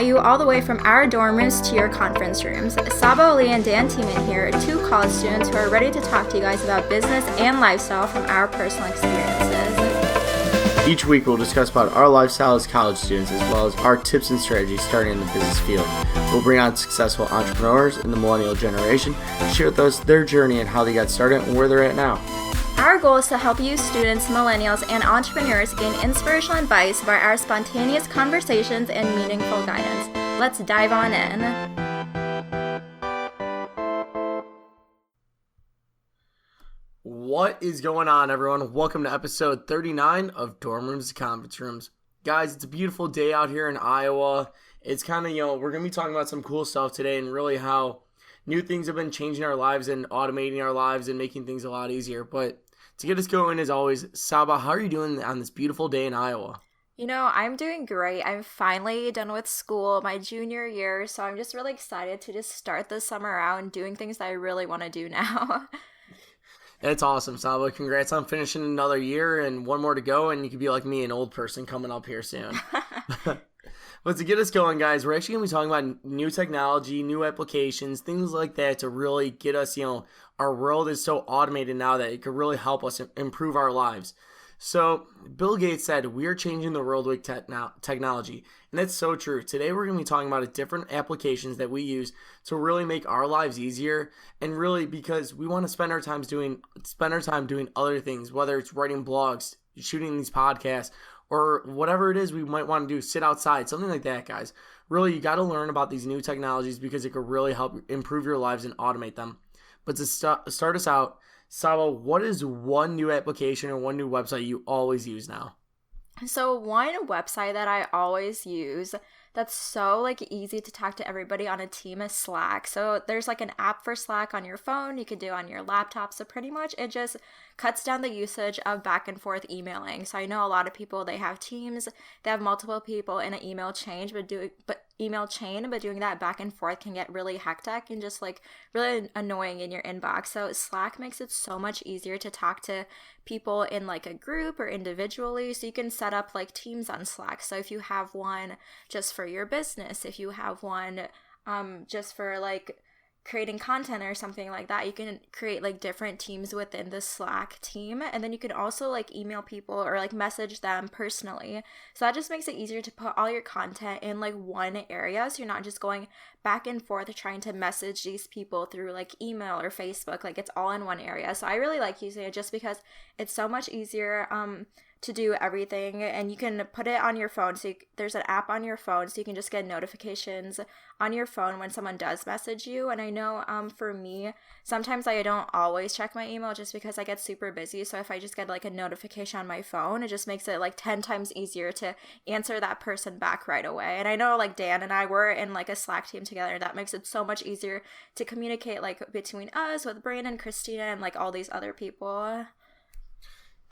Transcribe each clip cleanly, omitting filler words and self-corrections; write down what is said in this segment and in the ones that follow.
at you all the way from our dorm rooms to your conference rooms. Sabah and Dan team in here, two college students who are ready to talk to you guys about business and lifestyle from our personal experiences. Each week we'll discuss about our lifestyle as college students as well as our tips and strategies starting in the business field. We'll bring on successful entrepreneurs in the millennial generation to share with us their journey and how they got started and where they're at now. Our goal is to help you students, millennials, and entrepreneurs gain inspirational advice by our spontaneous conversations and meaningful guidance. Let's dive on in. What is going on, everyone? Welcome to episode 39 of Dorm Rooms to Conference Rooms. Guys, it's a beautiful day out here in Iowa. It's kind of, we're going to be talking about some cool stuff today and really how new things have been changing our lives and automating our lives and making things a lot easier. But to get us going, as always, Sabah, how are you doing on this beautiful day in Iowa? I'm doing great. I'm finally done with school, my junior year, so I'm just really excited to just start the summer out and doing things that I really want to do now. That's awesome, Sabah. Congrats on finishing another year and one more to go, and you could be like me, an old person coming up here soon. But to get us going, guys, we're actually going to be talking about new technology, new applications, things like that to really get us, our world is so automated now that it could really help us improve our lives. So Bill Gates said, we are changing the world with technology. And that's so true. Today we're going to be talking about different applications that we use to really make our lives easier. And really because we want to spend our time doing other things, whether it's writing blogs, shooting these podcasts, or whatever it is we might want to do, sit outside, something like that, guys. Really, you got to learn about these new technologies because it could really help improve your lives and automate them. But to start us out, Sabah, what is one new application or one new website you always use now? So one website that I always use that's so easy to talk to everybody on a team is Slack. So there's an app for Slack on your phone. You can do it on your laptop. So pretty much it just cuts down the usage of back and forth emailing. So I know a lot of people, they have teams, they have multiple people in an email chain, but doing that back and forth can get really hectic and just really annoying in your inbox. So Slack makes it so much easier to talk to people in a group or individually. So you can set up teams on Slack. So if you have one just for your business, if you have one just for creating content or something like that, you can create different teams within the Slack team, and then you can also email people or message them personally. So that just makes it easier to put all your content in one area, so you're not just going back and forth trying to message these people through email or Facebook. It's all in one area. So I really like using it just because it's so much easier to do everything, and you can put it on your phone. So there's an app on your phone, so you can just get notifications on your phone when someone does message you. And I know for me, sometimes I don't always check my email just because I get super busy. So if I just get a notification on my phone, it just makes it 10 times easier to answer that person back right away. And I know Dan and I were in a Slack team together. That makes it so much easier to communicate between us with Brandon, Christina, and all these other people.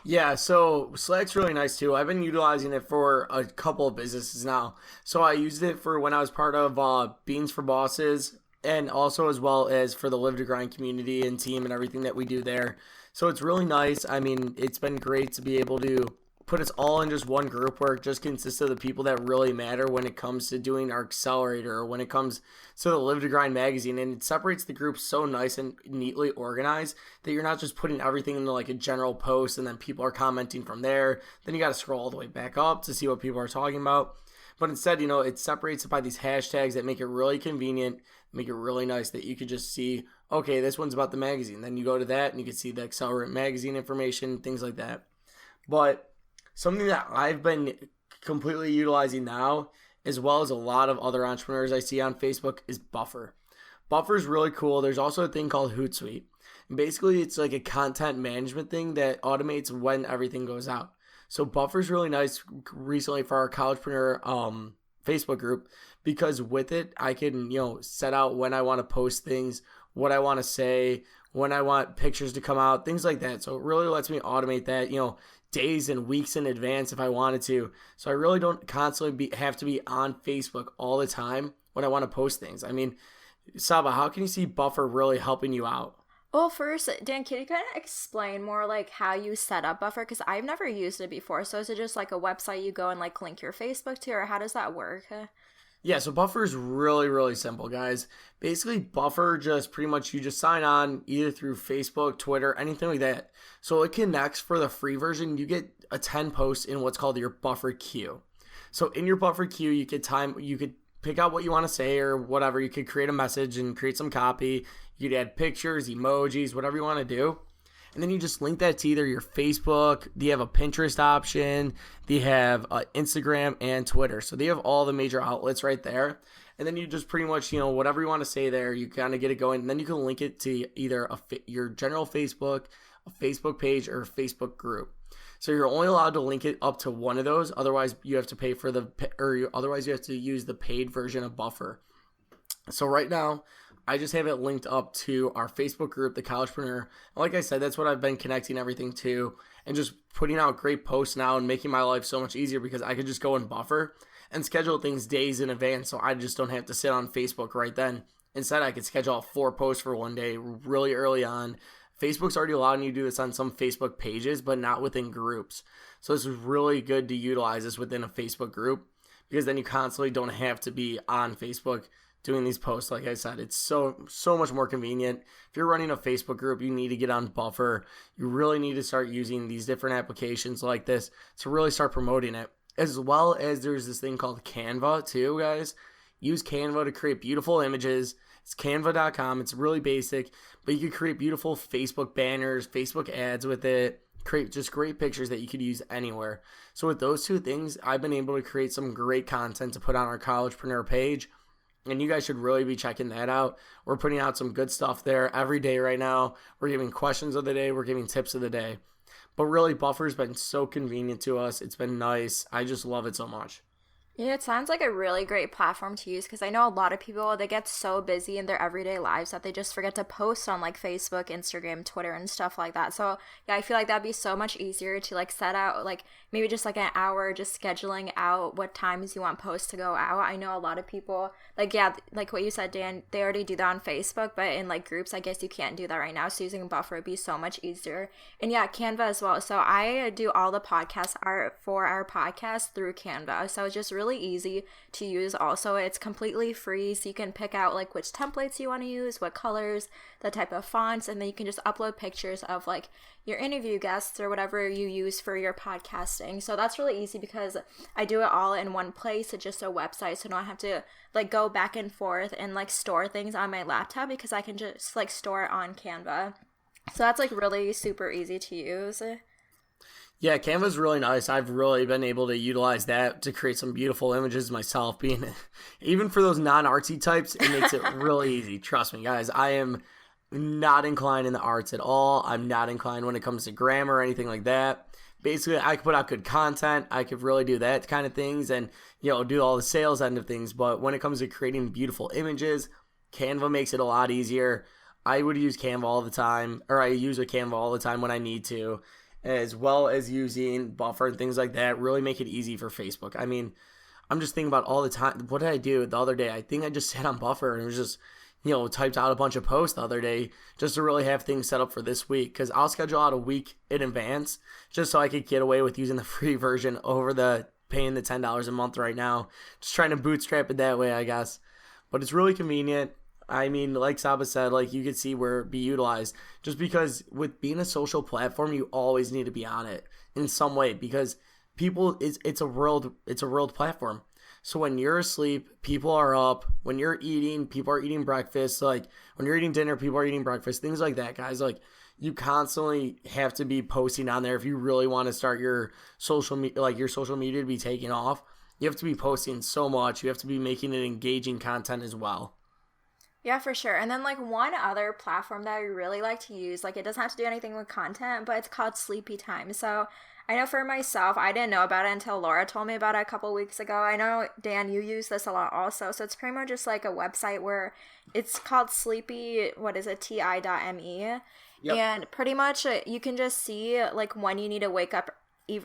Yeah, so Slack's really nice too. I've been utilizing it for a couple of businesses now. So I used it for when I was part of Beans for Bosses, and also as well as for the Live to Grind community and team and everything that we do there. So it's really nice. I mean, it's been great to be able to put us all in just one group where it just consists of the people that really matter when it comes to doing our accelerator or when it comes to the Live to Grind magazine. And it separates the group so nice and neatly organized that you're not just putting everything into a general post and then people are commenting from there. Then you got to scroll all the way back up to see what people are talking about. But instead, it separates it by these hashtags that make it really convenient, make it really nice that you could just see, okay, this one's about the magazine. Then you go to that and you can see the Accelerate magazine information, things like that. But something that I've been completely utilizing now, as well as a lot of other entrepreneurs I see on Facebook, is Buffer. Buffer is really cool. There's also a thing called Hootsuite. And basically, it's a content management thing that automates when everything goes out. So Buffer is really nice recently for our collegepreneur Facebook group, because with it, I can set out when I want to post things, what I want to say, when I want pictures to come out, things like that. So it really lets me automate that, days and weeks in advance if I wanted to. So I really don't constantly have to be on Facebook all the time when I want to post things. I mean, Sabah, how can you see Buffer really helping you out? Well, first, Dan, can you kind of explain more how you set up Buffer? Because I've never used it before. So is it just a website you go and link your Facebook to, or how does that work? Yeah, so Buffer is really, really simple, guys. Basically, Buffer just pretty much you just sign on either through Facebook, Twitter, anything like that. So it connects for the free version. You get a 10 posts in what's called your Buffer queue. So in your Buffer queue, you could pick out what you want to say or whatever. You could create a message and create some copy. You could add pictures, emojis, whatever you want to do. And then you just link that to either your Facebook, they have a Pinterest option, they have Instagram and Twitter. So they have all the major outlets right there. And then you just pretty much, whatever you want to say there, you kind of get it going. And then you can link it to either your general Facebook, a Facebook page, or a Facebook group. So you're only allowed to link it up to one of those. Otherwise, you have to pay for otherwise you have to use the paid version of Buffer. So right now, I just have it linked up to our Facebook group, the Collegepreneur. And like I said, that's what I've been connecting everything to and just putting out great posts now and making my life so much easier because I could just go in Buffer and schedule things days in advance so I just don't have to sit on Facebook right then. Instead, I could schedule out 4 posts for one day really early on. Facebook's already allowing you to do this on some Facebook pages, but not within groups. So this is really good to utilize this within a Facebook group because then you constantly don't have to be on Facebook doing these posts. Like I said, it's so much more convenient. If you're running a Facebook group, you need to get on Buffer. You really need to start using these different applications like this to really start promoting it. As well as there's this thing called Canva too, guys. Use Canva to create beautiful images. It's canva.com. It's really basic, but you can create beautiful Facebook banners, Facebook ads with it. Create just great pictures that you could use anywhere. So with those two things, I've been able to create some great content to put on our Collegepreneur page. And you guys should really be checking that out. We're putting out some good stuff there every day right now. We're giving questions of the day. We're giving tips of the day. But really, Buffer's been so convenient to us. It's been nice. I just love it so much. Yeah, it sounds like a really great platform to use because I know a lot of people, they get so busy in their everyday lives that they just forget to post on like Facebook, Instagram, Twitter, and stuff like that. So yeah, I feel like that'd be so much easier to like set out like maybe just like an hour, just scheduling out what times you want posts to go out. I know a lot of people, like, yeah, like what you said, Dan, they already do that on Facebook, but in like groups, I guess you can't do that right now. So using Buffer would be so much easier. And yeah, Canva as well. So I do all the podcast art for our podcast through Canva. So it's just really easy to use. Also, it's completely free, so you can pick out like which templates you want to use, what colors, the type of fonts, and then you can just upload pictures of like your interview guests or whatever you use for your podcasting. So that's really easy because I do it all in one place. It's just a website, so I don't have to like go back and forth and like store things on my laptop because I can just like store it on Canva. So that's like really super easy to use. Yeah, Canva's really nice. I've really been able to utilize that to create some beautiful images myself. Being even for those non-artsy types, it makes it really easy. Trust me, guys. I am not inclined in the arts at all. I'm not inclined when it comes to grammar or anything like that. Basically, I could put out good content. I could really do that kind of things and, do all the sales end of things. But when it comes to creating beautiful images, Canva makes it a lot easier. I would use Canva all the time, or I use a Canva all the time when I need to, as well as using Buffer and things like that. Really make it easy for Facebook. I mean, I'm just thinking about all the time. What did I do the other day? I think I just sat on Buffer and it was just, typed out a bunch of posts the other day just to really have things set up for this week. Because I'll schedule out a week in advance just so I could get away with using the free version over the paying the $10 a month right now. Just trying to bootstrap it that way, I guess. But it's really convenient. I mean, like Sabah said, like you could see where it be utilized. Just because with being a social platform, you always need to be on it in some way because it's a world platform. So when you're asleep, people are up. When you're eating, people are eating breakfast. Like when you're eating dinner, people are eating breakfast. Things like that, guys. Like you constantly have to be posting on there if you really want to start your social media to be taking off. You have to be posting so much. You have to be making it engaging content as well. Yeah, for sure. And then like one other platform that I really like to use, like it doesn't have to do anything with content, but it's called Sleepy Time. So I know for myself, I didn't know about it until Laura told me about it a couple weeks ago. I know, Dan, you use this a lot also. So it's pretty much just like a website where it's called Sleepy, what is it, ti.me. Yep. And pretty much you can just see like when you need to wake up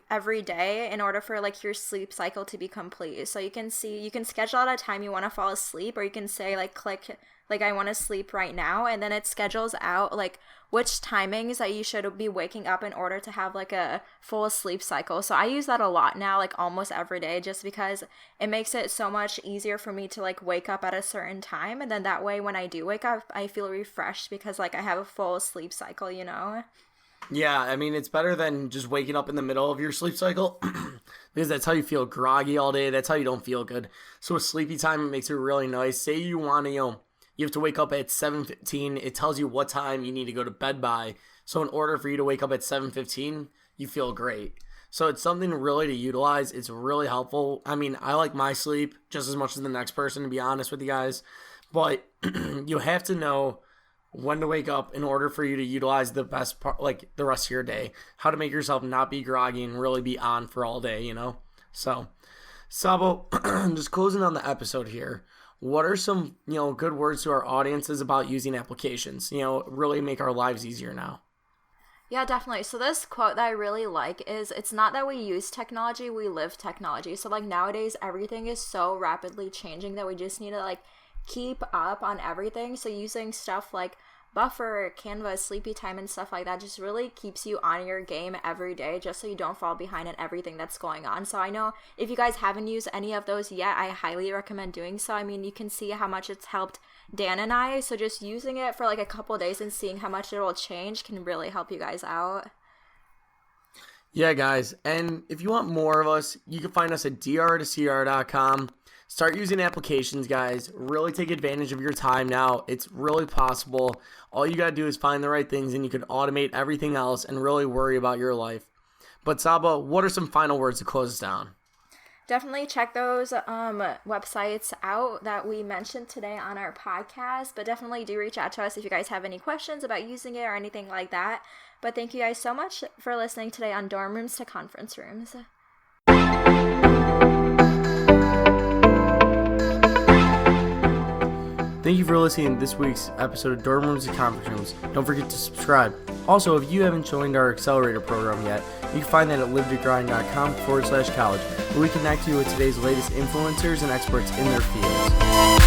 every day in order for like your sleep cycle to be complete. So you can schedule out a time you want to fall asleep, or you can say like click like I want to sleep right now, and then it schedules out like which timings that you should be waking up in order to have like a full sleep cycle. So I use that a lot now, like almost every day, just because it makes it so much easier for me to like wake up at a certain time, and then that way when I do wake up I feel refreshed because like I have a full sleep cycle, you know? Yeah, I mean, it's better than just waking up in the middle of your sleep cycle because that's how you feel groggy all day. That's how you don't feel good. So with sleepy time, it makes it really nice. Say you want to, you have to wake up at 7:15. It tells you what time you need to go to bed by. So in order for you to wake up at 7:15, you feel great. So it's something really to utilize. It's really helpful. I mean, I like my sleep just as much as the next person, to be honest with you guys. But you have to know when to wake up in order for you to utilize the best part, like the rest of your day, how to make yourself not be groggy and really be on for all day, So, Sabo, just closing on the episode here, what are some, good words to our audiences about using applications, really make our lives easier now? Yeah, definitely. So this quote that I really like is, it's not that we use technology, we live technology. So like nowadays, everything is so rapidly changing that we just need to like keep up on everything. So using stuff like Buffer, Canva, Sleepy Time, and stuff like that just really keeps you on your game every day, just so you don't fall behind in everything that's going on. So I know if you guys haven't used any of those yet, I highly recommend doing so. I mean, you can see how much it's helped Dan and I, so just using it for like a couple days and seeing how much it will change can really help you guys out. Yeah, guys, and if you want more of us, you can find us at dr2cr.com. Start using applications, guys. Really take advantage of your time now. It's really possible. All you got to do is find the right things, and you can automate everything else and really worry about your life. But Saba, what are some final words to close us down? Definitely check those websites out that we mentioned today on our podcast, but definitely do reach out to us if you guys have any questions about using it or anything like that. But thank you guys so much for listening today on Dorm Rooms to Conference Rooms. Thank you for listening to this week's episode of Dorm Rooms and Conference Rooms. Don't forget to subscribe. Also, if you haven't joined our accelerator program yet, you can find that at livetogrind.com/college, where we connect you with today's latest influencers and experts in their fields.